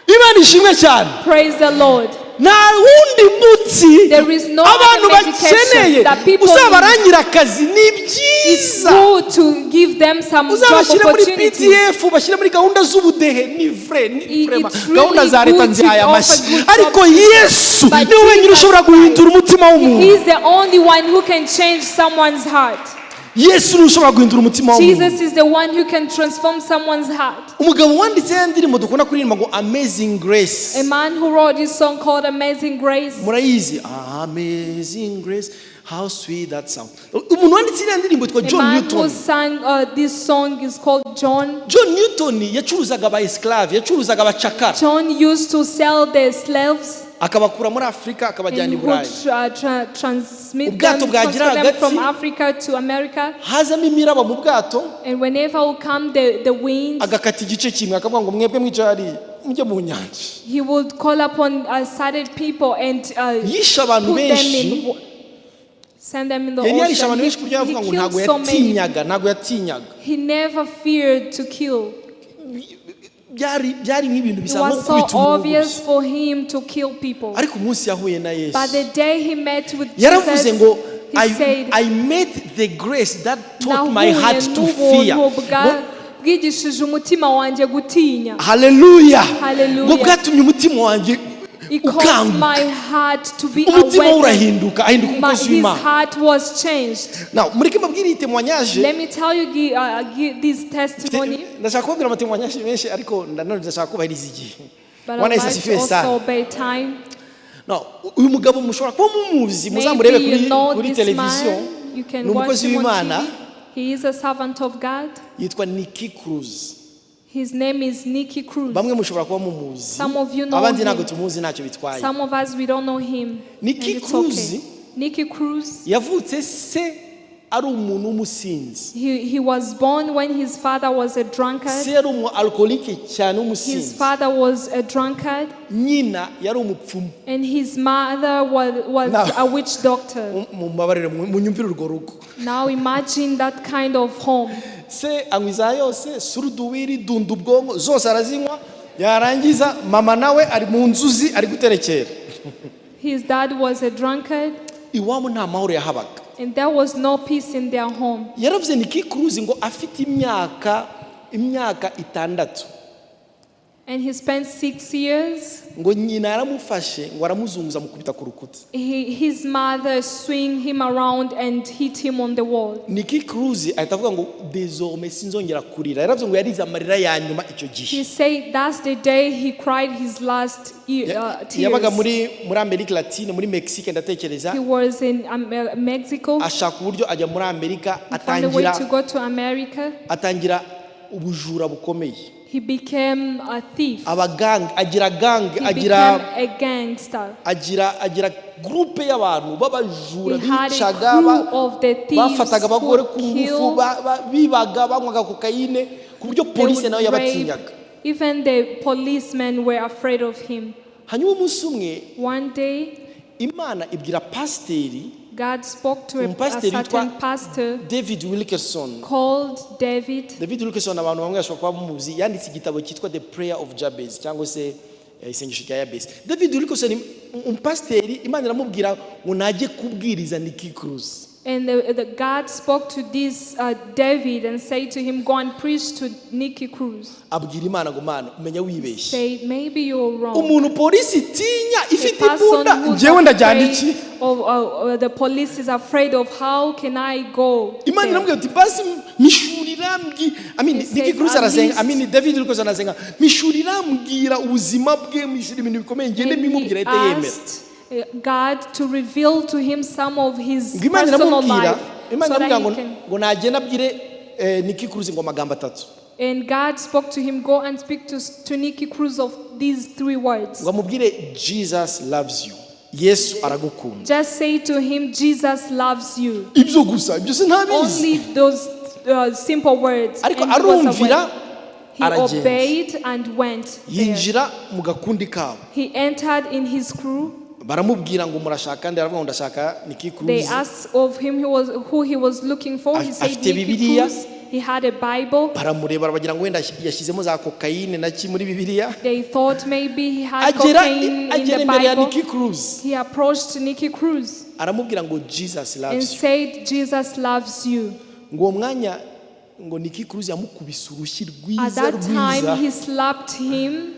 Imana ishimwe cyane. Praise the Lord. nta wundi mutsi There is no abantu other medication bakeneye that people uzabarangira akazi ni It's byiza good to give them some job uzabashyire muri opportunities. pdf bashyire muri gahunda z'ubudehe ni vrai ni vraiment It's really gahunda za leta good to nzihaye amashyi offer good ariko jobs. yesu But niwe wenyine Jesus ushobora guhindura umutima He w'umuntu is the only one who can change someone's heart. yesu niwe ushobora guhindura umutima w'umuntu Jesus is the one who can transform someone's heart. umugabo wanditse ya ndirimbo dukunda kuririmba ngo amazing grace A man who wrote this song called Amazing Grace. murayizi amazing grace how sweet that sound umuntu wanditse iriya ndirimbo yitwa A John man who Newton sang this song is called John. John Newton yacuruzaga aba esclave yacuruzaga abacakara John used to sell the slaves akabakura muri Afurika akabajyana and i he would Burayi transmit Ubwato them, bwagira transfer them hagati. from Africa to America. hazamo imiraba mu bwato And whenever will come the wind, agakata igice kimwe akavuga ngo mwebwe mwicaye hariya mujye mu nyanja he would call upon certain people and yishe abantu put them benshi in, send them in the yari yarishe ocean. abantu benshi ku buryo yavuga ngo He ntabwo killed so many. yatinyaga He never feared to kill. byari nk'ibintu It bisa nko was so gukubita umuntu obvious for him to kill people. ariko umunsi yahuye na yesu But the day he met with yaravuze Jesus, ngo he said, I met the grace that taught my "Nahuye heart to n'ubuntu fear bwigishije umutima wanjye gutinya." haleluya Hallelujah. ngo bwatumye umutima wanjye It caused ukanguka my heart to be umutima we awakened. urahinduka ahinduka umukozi His w'imana heart was changed. now mureke mbabwire iyi témoignage Let me tell you this testimony. ndashaka kubabwira amatémoignage menshi ariko nanone ndashaka kubahiriza igihe But Bwana I'd Yesu like to asifiwe also sana obey time. now uyu mugabo mushobora kuba mumuzi muzamurebe Maybe you know kuri this televiziyo man. You can ni watch umukozi him on w'imana TV. He is a servant of God. yitwa Nicky Cruz His name is Nicky Cruz. bamwe mushobora kuba mumuzi Some of you know abandi him. ntabwo tumuzi ntacyo bitwaye Some of us, we don't know him. Nicky And it's Cruz okay. Nicky Cruz, yavutse se ari umuntu w'umusinzi he was born when his father was a drunkard. se yari umu alcoholique cyane His w'umusinzi father was a drunkard. nyina yari umupfumu And his mother was Now- a witch doctor. mumbabarire munyumvire urwo rugo Now imagine that kind of home. se anywa iza yose suruduwiri dunda ubwonko zose arazinywa yarangiza mama nawe ari mu nzuzi ari guterekera His dad was a drunkard, iwabo nta mahoro yahabaga and there was no peace in their home. yaravuze Nicky Cruz ngo afite imyaka 6 And he spent 6 years. ngo nyina yaramufashe ngo aramuzunguza mukubita ku rukuta His mother swing him around and hit him on the wall. Nicky Cruz ahita avuga ngo désormais sinzongera kurira yaravuze ngo yarize amarira ya nyuma icyo gihe He said that's the day he cried his last yabaga tears. muri Amerika Latine muri Mexique ndatekereza He was in Mexico. ashaka uburyo ajya muri Amerika He found a way to go to America. atangira ubujura bukomeye He became a thief. agira gang He agira became a gangster. agira groupe y'abantu babajura He had a bicaga crew of the thieves bafataga abagore who ku ngufu killed. bibaga banywaga kokayine ku buryo They polisi would nayo rape. yabatinyaga Even the policemen were afraid of him. hanyuma umunsi umwe One day, Imana ibwira pasiteri God spoke to a Umupasiteri certain witwa pastor David Wilkerson called David. David Wilkerson abantu bamwe bashobora kuba bamuzi yanditse igitabo cyitwa The Prayer of Jabez cyangwa se isengesho rya Yabez David Wilkerson umupasiteri Imana iramubwira ngo najye kubwiriza Nicky Cruz And the God spoke to this David and said to him, go and preach to Nicky Cruz. abwira Imana ngo Mana umenya wibeshye Say, maybe you're wrong. umuntu polisi itinya The ifite person imbunda who's njyewe ndajyana iki afraid of the police is afraid of how can I go Imana there? iramubwira ati basi mishurira Nicky Cruz at arasenga least- David Wilkerson arasenga mishurira mbwira ubuzima bwe mishura ibintu bikomeye ngende And mbimubwira he ahita yemera asked God to reveal to him some of his ngo Imana personal iramubwira life Imana so that iramubwira he can. ngo nagenda abwire Nicky Cruz ngo amagambo 3 And God spoke to him, go and speak to Nicky Cruz of these 3 words. ngo amubwire Jesus loves you Yesu aragukunda Just say to him, Jesus loves you. ibyo gusa ibyo sinabizi Only those simple words. ariko And he was arumvira aware. He aragenda obeyed and went there. yinjira mu gakundi kabo He entered in his crew. baramubwira ngo murashaka ndi aravuga ngo ndashaka Nicky They Cruz asked of him who he was looking for. He said afite Nicky Bibiliya Cruz. he had a Bible. baramureba bagira ngo wenda yashyizemo za cocaine naki muri Bibiliya. They thought maybe he had cocaine in the Bible. He approached Nicky Cruz aramubwira ngo Jesus loves you. And said, Jesus loves you. ngo mwanya ngo Nicky Cruz yamukubise urushyi rwiza. At that time he slapped him.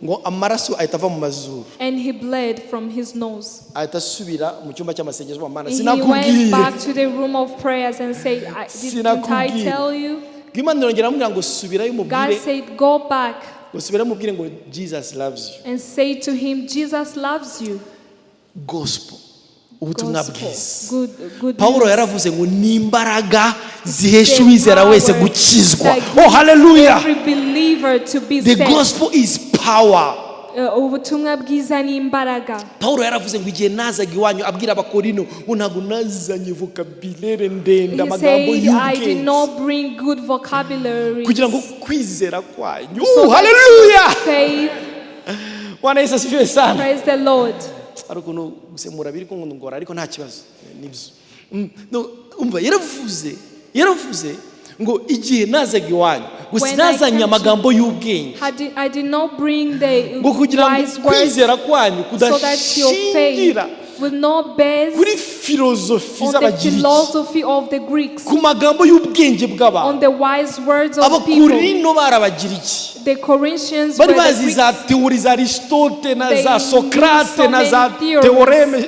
ngo amaraso ahita ava mu mazuru. And he bled from his nose. ahita asubira mu cyumba cy'amasengesho Imana He went back to the room of prayers and said, didn't I tell you? God said, go back Jesus loves you. And say to him, Jesus loves you. Gospel. Good Paulo yaravuze ngo nimbaraga zihesha uwizera wese gukizwa. Oh, hallelujah. Every believer to be the gospel is power. ubutumwa bwiza ni imbaraga. Paulo yaravuze ngo igihe nazaga iwanyu abwira abakorino ngo ntago nazanye vocabulary ndende amagambo y'ubwenge. I did not bring good vocabulary. kugira ngo kwizera kwanyu. Hallelujah. Faith. Bwana Yesu asifiwe sana. Praise the Lord. Arukuno gusemura biri ko ngora ariko nta kibazo nibyo. No umva yaravuze ngo igihe nazaga iwanyu gusinazanya amagambo y'ubwenge. I did not bring the wise words so that your faith will not base kuri philosophy z'abagiriki, philosophy of the Greeks, ku magambo y'ubwenge bw'abantu, on the wise words of people. Abakorino barabagiriki, the Corinthians bari bazi za teori za Aristote na za Socrate na za theoreme.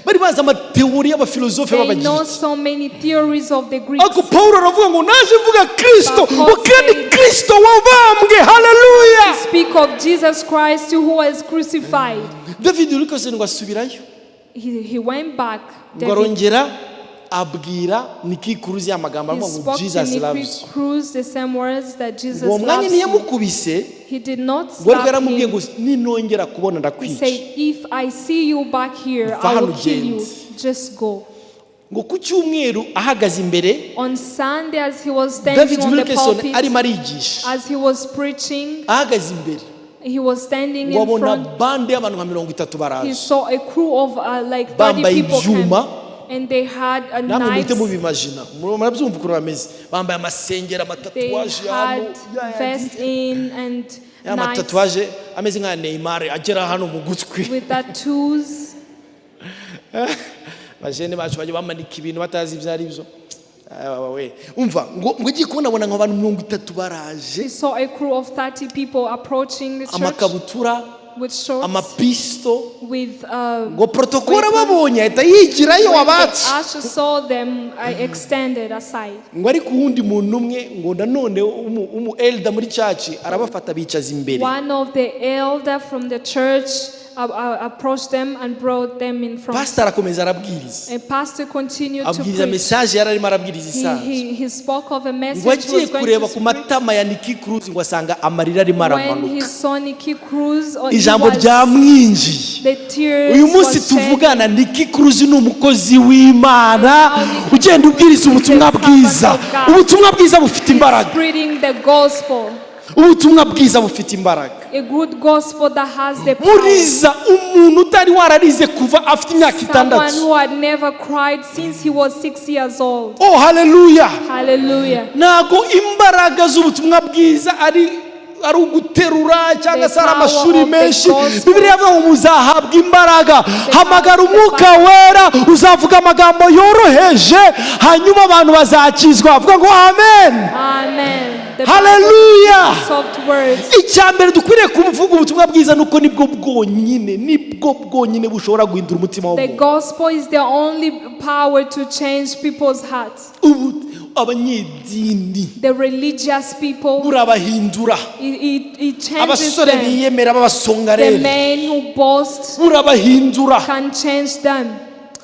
Bari bazi amateori y'abafilosofe b'abagiriki. They know so many theories of the Greeks. Ako Paulo aravuga ngo naje mvuga Kristo, kandi Kristo wabambwe. Hallelujah. Speak of Jesus Christ who was crucified. David urikose ngo asubirayo. He went back. Ngorongera abwira Nicky Cruz amagambo ngo Jesus loves you. Cruz the same words that Jesus loves you. Mwanya niyamukubise. He did not slap him. Ngo ninongera kubona ndakwica. He said, if I see you back here, I will kill you. Just go. Ngo ku cyumweru ahagaze imbere. On Sunday as he was standing on the pulpit, arimo arigisha, as he was preaching, ahagaze imbere, he was standing in front. Bande y'abantu nka 30 baraje. He saw a crew of like 30 people came. And they had a knife. They had vest in and knives. With tattoos. He saw a crew of 30 people approaching the church. With shorts, with protokora babonye ahita yigirayo wabatse. Asher saw them extended aside. Ngo ari kuwundi muntu umwe ngo nanone umu elder muri church arabafata bicaza imbere. One of the elder from the church approached them and brought them in front. Pastor akomeza arabwiriza. And pastor continued to abwiriza message yararimo arabwiriza isaha. He spoke of a message. Wagiye kureba ku matama ya Nicky Cruz ngo asanga amarira arimo aramanuka. When he saw Nicky Cruz, ijambo ryamwinjiye. Uyu munsi tuvugana Nicky Cruz ni umukozi w'Imana ugenda ubwiriza ubutumwa bwiza. Ubutumwa bwiza bufite imbaraga. Spreading the gospel. Ubutumwa bwiza bufite imbaraga. A good gospel that has the power. Muriza umuntu utari wararize kuva afite imyaka 6. Someone who had never cried since he was 6 years old. Oh, hallelujah. Hallelujah. Nago imbaraga z'ubutumwa bwiza ari uguterura cyangwa se amashuri menshi. Bibiliya yavuga ngo muzahabwa imbaraga. Hamagara umwuka wera uzavuga amagambo yoroheje hanyuma abantu bazakizwa. Avuga ngo amen. Amen. Hallelujah. Soft words. Icyambere dukwiriye kumvuga ubutumwa bwiza nuko nibwo bwonyine bushobora guhindura umutima w'umuntu. The gospel is the only power to change people's hearts. Abanyedini, the religious people, urabahindura. It changes abasore them. biyemera babasongarere, the men who boast urabahindura. can change them.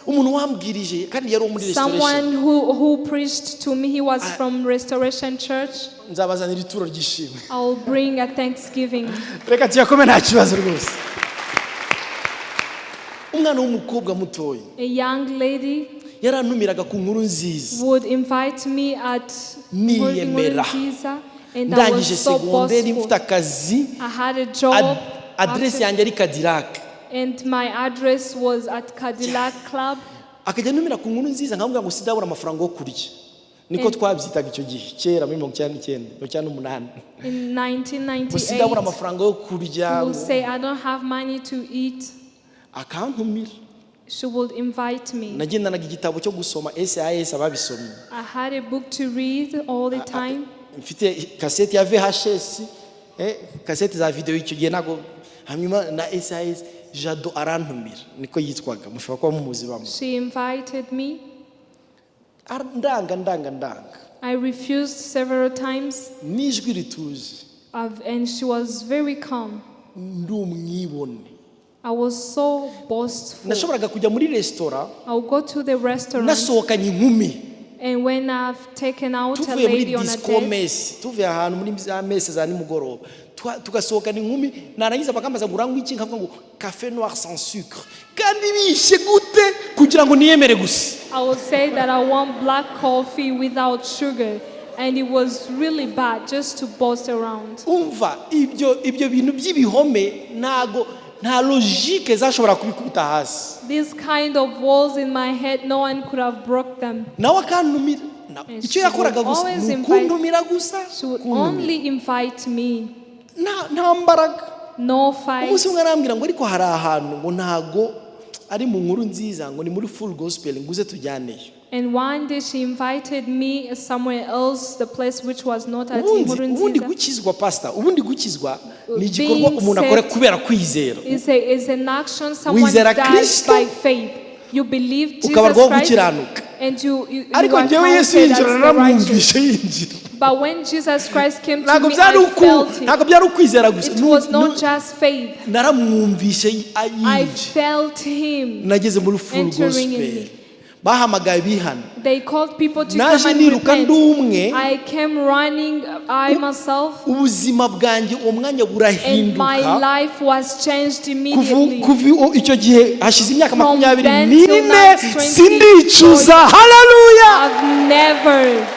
Umuntu wambwirije kandi yari muri Someone restoration. who preached to me, he was from Restoration Church. Nzabazanira ituro ry'ishimwe. I will bring a thanksgiving. Reka tuyakome nta kibazo rwose. Umwana w'umukobwa mutoyi, A young lady yarantumiraga ku nkuru nziza. would invite me at Niyemera. and I was so segonderi boastful. mfite akazi. I had a job. Address yanjye ari Cadillac. And my address was at Cadillac Club. Akajya numira ku nkuru nziza nkamubwira ngo sidabura amafaranga yo kurya. niko twabyitaga icyo gihe kera muri 1998 In 1998, gusidabura amafaranga yo kurya she will say, I don't have money to eat. akantumira She would invite me. nagendanaga igitabo cyo gusoma SAS ababisomye I had a book to read all the time. mfite cassette ya VHS cassette za video icyo gihe nago hanyuma na SAS Jado arantumira niko yitwaga mushobora kuba mumuzi bamwe She invited me. ndanga I refused several times, nijwi rituje and she was very calm. ndumwibone I was so boastful. nashoboraga kujya muri restaurant I would go to the restaurant, nasohokanye inkumi and when I've taken out a tuvuye muri lady on a disco date, mess tuvuye ahantu muri za messe za nimugoroba tugasohokana inkumi narangiza bakambaza ngo urangwa iki nkavuga ngo café noir sans sucre kandi bishe gute kugira ngo niyemere gusa I would say that I want black coffee without sugar, and it was really bad just to boast around. umva ibyo bintu by'ibihome nta logique zashobora kubikubita hasi These kind of walls in my head, no one could have broke them. nawe akantumira icyo yakoraga gusa kuntumira gusa She would only invite me. nta mbaraga No fight. umunsi umwe arambwira ngo ariko hari ahantu ngo ntago ari mu nkuru nziza ngo ni muri full gospel nguze tujyaneyo And one day she invited me somewhere else, the place which was not at ubundi Imurunziza. gukizwa pastor ubundi gukizwa ni igikorwa umuntu akora kubera kwizera Is an action someone wizera does Kristo by faith. You believe Jesus ukabarwaho Christ, gukiranuka and you ariko are njyewe Yesu counted as yinjira the righteous. naramwumvishe yinjira But when Jesus Christ came to ntabwo me, byari I felt ntabwo it. byari ukwizera gusa It was not just faith. naramwumvishe I yinjira felt him nageze muri full entering in gospel me. bahamagaye bihana They called people to naje come and niruka repent. ndumwe I came running, I myself, ubuzima bwanjye uwo mwanya and my burahinduka life was changed immediately. kuva icyo gihe hashize imyaka From then till 24 now, 20 sindicuza haleluya I've never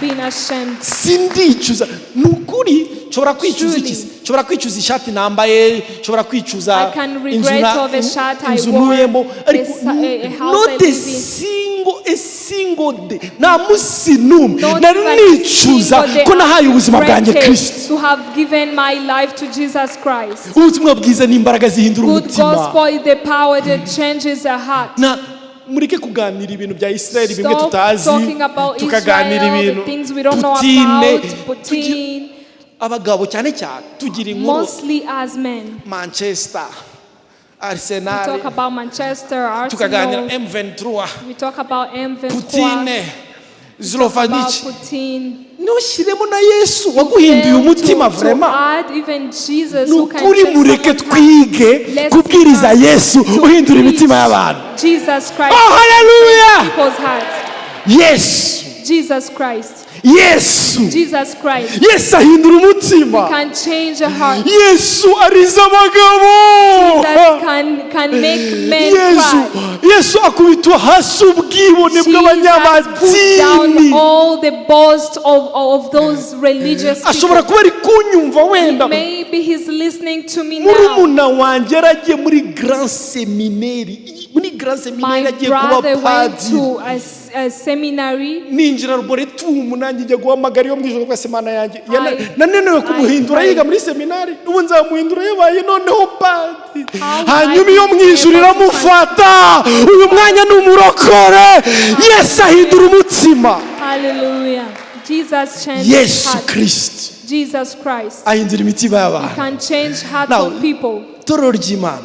been ashamed. sindicuza nukuri nshobora kwicuza iki Truly. nshobora kwicuza ishati nambaye nshobora kwicuza I can regret of a shirt I inzu wore, ntuyemo ariko a house I not live in. a single day nta munsi n'umwe Not nari even a nicuza single day ko nahaye ubuzima bwanjye regretted Kristo to have given my life to Jesus Christ. ubutumwa bwiza ni imbaraga zihindura Good umutima gospel is the power that changes a heart. na mureke kuganira ibintu bya Israel bimwe Stop tutazi talking about tukaganira Israel, ibintu the things we don't know Putine, about, Putin, abagabo cyane cyane tugira inkuru mostly as men. Manchester We Arsenal talk about Manchester, tukaganira Arsenal, M23 we talk about M23, Putine about Zlofanic Putin. ntushyiremo na Yesu waguhinduye umutima vraiment add even Jesus who can nukuri change mureke someone's heart. twige kubwiriza Yesu uhindura imitima y'abantu Jesus Christ, oh haleluya people's hearts. Yesu Jesus Christ, Yesu Jesus Christ Yesu ahindura umutima can change a heart. Yesu ariza abagabo Jesus can make men cry. Yesu akubitwa hasi ubwibone Jesus put bw'abanyamadini down all the boast of those religious ashobora people. kuba ari kunyumva wenda Maybe he's listening to me now. murumuna wanjye yaragiye muri grand seminary My agiye kuba brother went padiri to a seminary. ninjira arboretum nanjye njya guhamagara iyo mwijoro kwa semana yanjye I- nanenewe kumuhindura I- yiga muri seminari ubu nzamuhindura yabaye noneho padiri How hanyuma I iyo be mwijuru able to iramufata uyu mwanya ni umurokore Yesu ahindura umutima Hallelujah. Jesus changed Yesu hearts. Kristo Jesus Christ ahindura imitima y'abantu can change hearts Now, of people. itorero ry'Imana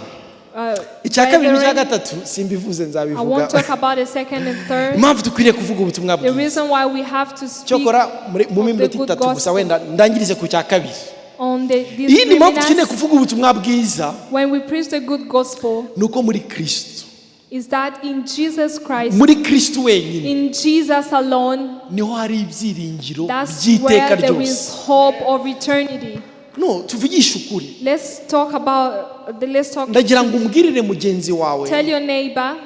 icya kabiri n'icya Brethren, gatatu simbivuze I nzabivuga won't talk about the second and third. impamvu dukwiriye kuvuga ubutumwa The bwiza reason why we have to speak cyokora mu of minota the good itatu gusa gospel. wenda ndangirize ku cya kabiri On the iyi ni mpamvu dukeneye discriminants, kuvuga ubutumwa bwiza when we preach the good gospel, ni uko muri Kristo is that in Jesus Christ, muri Kristo wenyine in Jesus alone, niho hari ibyiringiro that's by'iteka where there ryose is hope of eternity. no tuvugishe ukuri Let's talk. ndagira ngo umbwirire mugenzi wawe Tell your neighbor,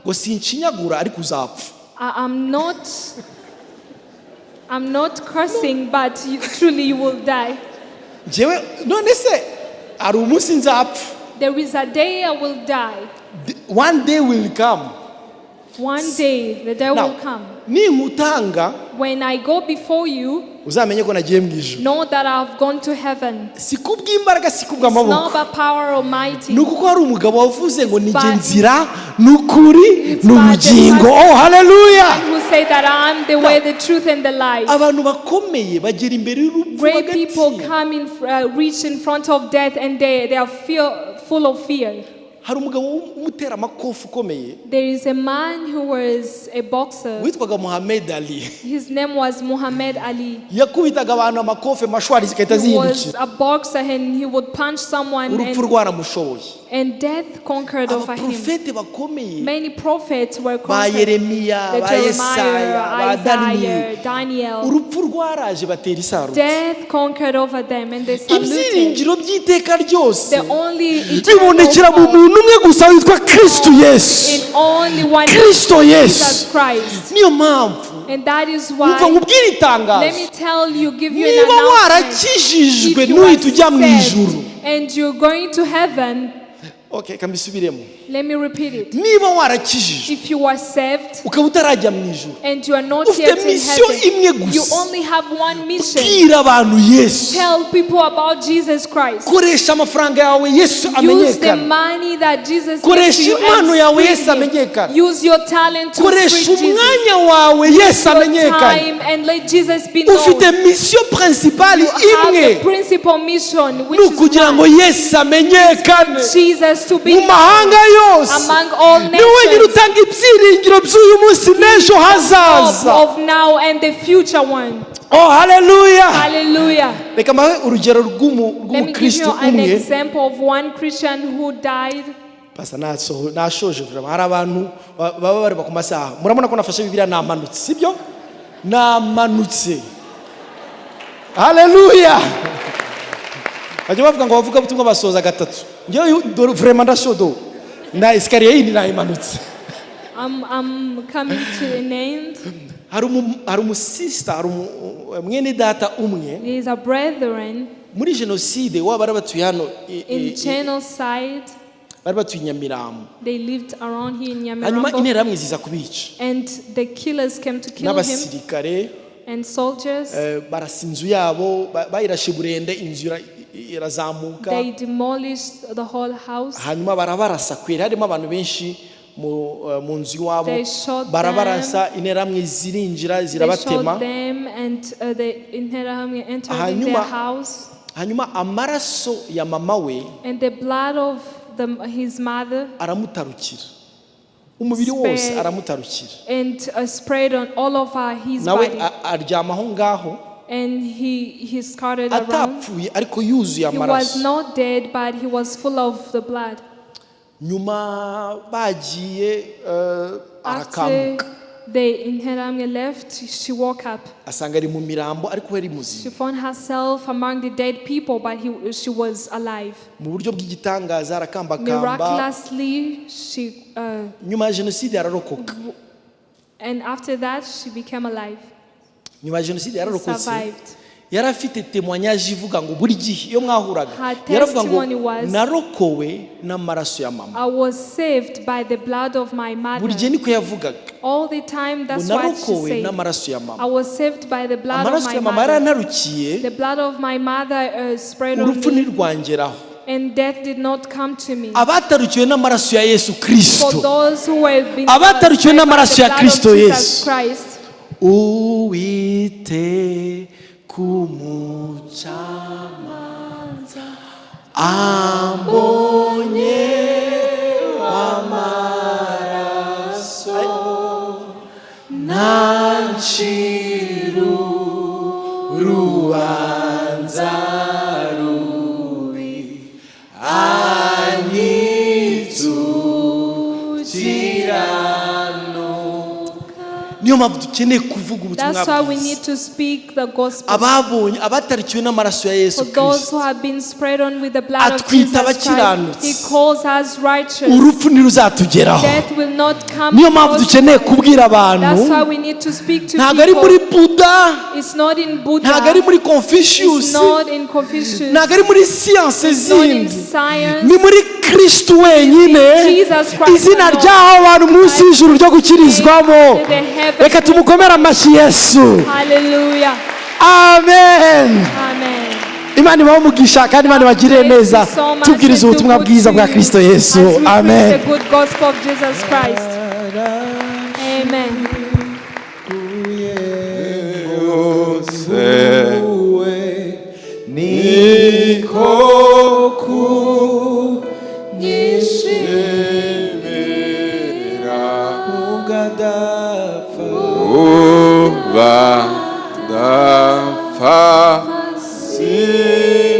ngo sinshinyagura ariko uzapfa I'm not cursing, but truly you will die. njyewe none se hari umunsi nzapfa There is a day I will die. one day will come One day the day will come. When I go before you, know that I've gone to heaven. It's not by power or mighty. Oh, hallelujah. And who say that I'm the way, the truth, and the life. Great people come in, reach in front of death, and they are full of fear. There is a man who was a boxer. His name was Muhammad Ali. He was a boxer and he would punch someone and death conquered over him. Many prophets were conquered. Jeremiah, Isaiah, Daniel. Death conquered over them and they saluted. The only eternal hope in only one Jesus Christ. And that is why, let me tell you, give you an announcement. If you are saved and you're going to heaven, okay, let me repeat it. If you are saved and you are not yet in heaven, you only have one mission. Tell people about Jesus Christ. Use the money that Jesus gave to you and spread it. Use your talent to spread Jesus. Use your time and let Jesus be known. You have the principal mission, which is Jesus to be known among all nations. Of now and the future one. Oh, hallelujah. Hallelujah. Let me give you an example of one Christian who died. Pastor nashoje vraiment hari abantu baba bari ku masaha murabona ko nafashe Bibiliya namanutse sibyo namanutse. Hallelujah. Bajya bavuga ngo bavuga butumwa basoza gatatu. Ngiye vraiment ndashodo na iskariye yindi nayimanutse. I'm coming to an end. Hari sister mwene data umwe. He is a brethren. Muri genocide waba barabatuye hano in genocide. Barabatuye Nyamirambo. They lived around here in Nyamirambo. Hanyuma interahamwe ziza kubica. And the killers came to kill him. And soldiers. Barasinzu yabo bayirashe burende inzu irazamuka. They demolished the whole house. Hanyuma barabarasa kwera harimo abantu benshi mu nzu iwabo barabarasa interahamwe zirinjira zirabatema. Hanyuma amaraso ya mama we and the blood of his mother aramutarukira umubiri wose aramutarukira and spread on all of his nawe body. aryamaho ngaho and he scattered around. Atapfuye ariko yuzuye amaraso. He was not dead but he was full of the blood. Nyuma bagiye arakamuka. The interahamwe left, she woke up. Asanga ari mu mirambo ariko yari muzima. She found herself among the dead people but she was alive. Mu buryo bw'igitangaza arakambakamba. Miraculously she nyuma ya genocide ararokoka. And after that she became alive. Nyuma ya genocide yararokotse. Yarafite témoignage ivuga ngo buri gihe iyo mwahuraga yaravuga ngo narokowe n'amaraso ya mama. I was saved by the blood of my mother. Buri gihe niko yavugaga. All the time that's what she said. N'amaraso ya mama. I was saved by the blood of my mother. Yaranarukiye. The blood of my mother spread on urupfu nirwangeraho. And death did not come to me. Abatarukiwe n'amaraso ya Yesu Kristo. For those who have been abatarukiwe n'amaraso ya Kristo Yesu. Uwite kumucamanza ambonye amaraso nanciru rubanza rubi anyitukiranuka niyo mpamvu dukeneye kuvuga ubutumwa That's why we bwiza. need to speak the gospel. Ababonye abatarikiwe n'amaraso ya Yesu For those Kristo, who have been spread on with the blood of atwita Jesus Christ, abakiranutsi. He calls us righteous. urupfu ntiruzatugeraho. Death will not come Niyo mpamvu close. dukeneye kubwira abantu, That's why we need to speak to ntabwo ari muri people. Buddha, It's not in ntabwo ari Buddha. muri It's Confucius, not in Confucius. ntabwo ari muri siyanse It's not in zindi, science. ni muri Kristo wenyine. Jesus Christ Izina alone. ryaho abantu munsi y'ijuru ryo gukirizwamo. The heavens. Reka tumukomere amashyi Yesu. Hallelujah. Amen. Amen. Imana ibahe umugisha kandi Imana ibagirire neza. Tubwiriza ubutumwa bwiza bwa Kristo Yesu. Amen. The good gospel of Jesus Christ. Amen. Uva dapfa si